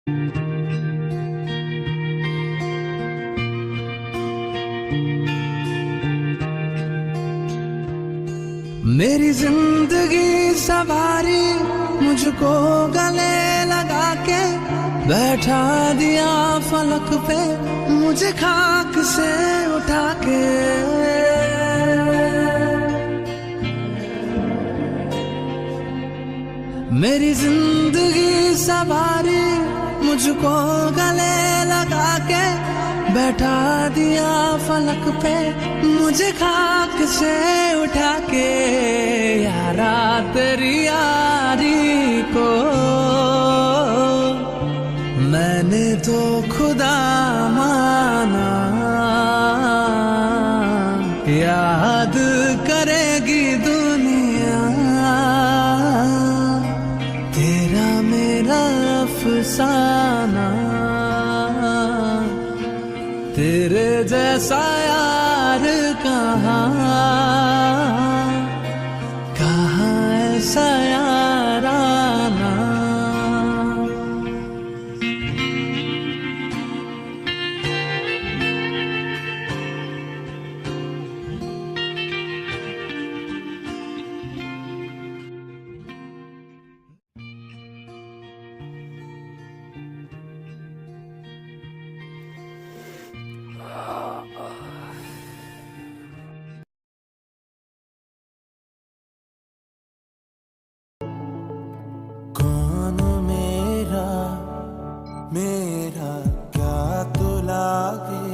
मेरी जिंदगी सवारी मुझको गले लगा के बैठा दिया फलक पे मुझे खाक से उठा के। मेरी जिंदगी सवारी मुझको गले लगा के बैठा दिया फलक पे मुझे खाक से उठा के। यारा तेरी यारी को मैंने तो खुदा माना, याद करेगी दुनिया तेरा मेरा अफसाना। तेरे जैसा यार कहाँ ऐसा याराना। मेरा क्या तो लागे,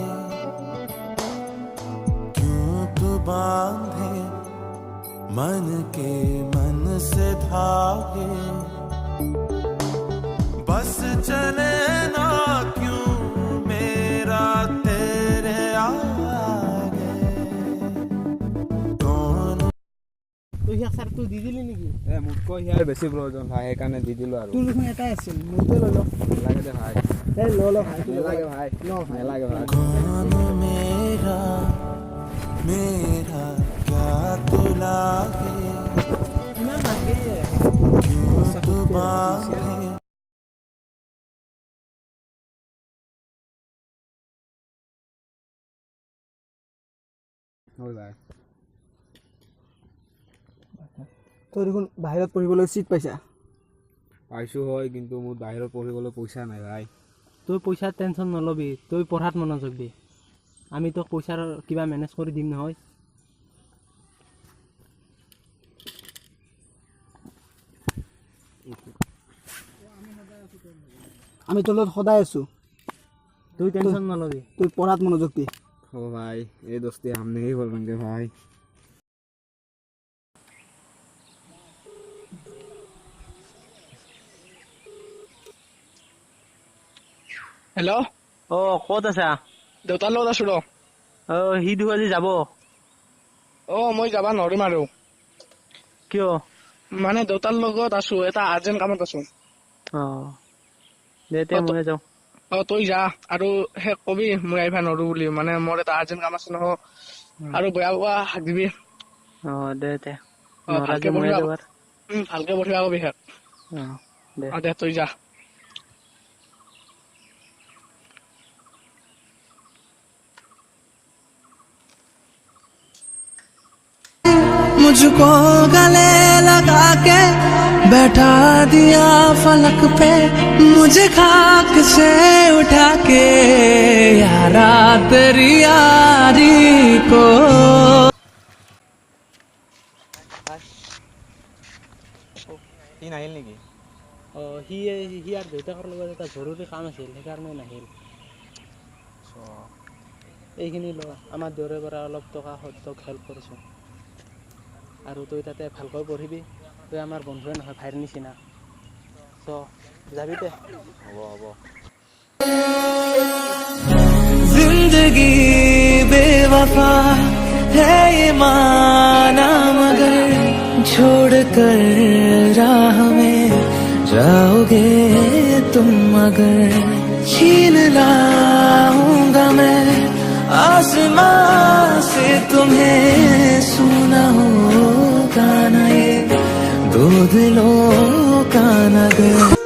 क्यों तू बांधे मन के मन से धागे। बस चले ना क्यों मेरा तेरे आगे। তো হিয়া স্যার তুই দি দিলি নেকি? মোতকৈ হিয়াৰ বেছি প্ৰয়োজন ভাই, সেইকাৰণে দি দিলোঁ আৰু। তোৰ দেখোন এটাই আছিল, মোৰটোৱে লৈ ল। নালাগে দে ভাই, ল ভাই, নালাগে ভাই, নালাগে ভাই। कौन मेरा मेरा क्या तो लागे, ইমান লাগে क्यों तू बांधे। হয় ভাই, তই দেখোন বাহিৰত পঢ়িবলৈ চিট পাইছা। পাইছোঁ হয়, কিন্তু মোৰ বাহিৰত পঢ়িবলৈ পইচা নাই ভাই। তুই পইচাৰ টেনশ্যন নলবি, তুই পঢ়াত মনোযোগ দি। আমি তোক পইচাৰ কিবা মেনেজ কৰি দিম নহয়। আমি তোৰ লগত সদায় আছোঁ, তুই টেনশ্যন নলবি। তুই পঢ়াত মনোযোগ দি। ও ভাই, এই দোস্তি हम नहीं बोलेंगे भाई। হেল্ল', ক'ত আছা? দেউতাৰ লগত আছো ৰ। সি দেখোন আজি যাব। মই যাব নোৱাৰিম আৰু, কিয়? মানে দেউতাৰ লগত আছো, এটা আৰ্জেণ্ট কামত আছো। দে ময়ে যাওঁ। তই যা আৰু সেই কবি মই আহিব নোৱাৰো বুলি, মানে মোৰ এটা আৰ্জেণ্ট কাম আছে নহয়। আৰু বেয়া পোৱা হাক দিবি। দে ভালকে পঢ়িবা, ভালকে পঢ়িবা কবি শেষ। দে তই যা। मुझको गले लगा के बैठा दिया फलक पे मुझे खाक से उठा के। यारा तेरी यारी को সি নাহিল নেকি? সি আৰু দেউতাকৰ লগত এটা জৰুৰী কাম আছিল, সেইকাৰণে নাহিল। এইখিনি ল, আমাৰ দেউৰে পৰা অলপ টকা তোক হেল্প কৰিছোঁ। আৰু তই তাতে ভালকৈ পঢ়িবি, তই আমাৰ বন্ধুৱে নহয়, ভাইৰ নিচিনা। যাবি দে। হ'ব। जिंदगी बेवफा है ये माना, मगर छोड़ कर राह में जाओगे तुम अगर। छीन लाऊंगा मैं आसमां से तुम्हें, सुना होगा ना ये दो दिलों का नगर।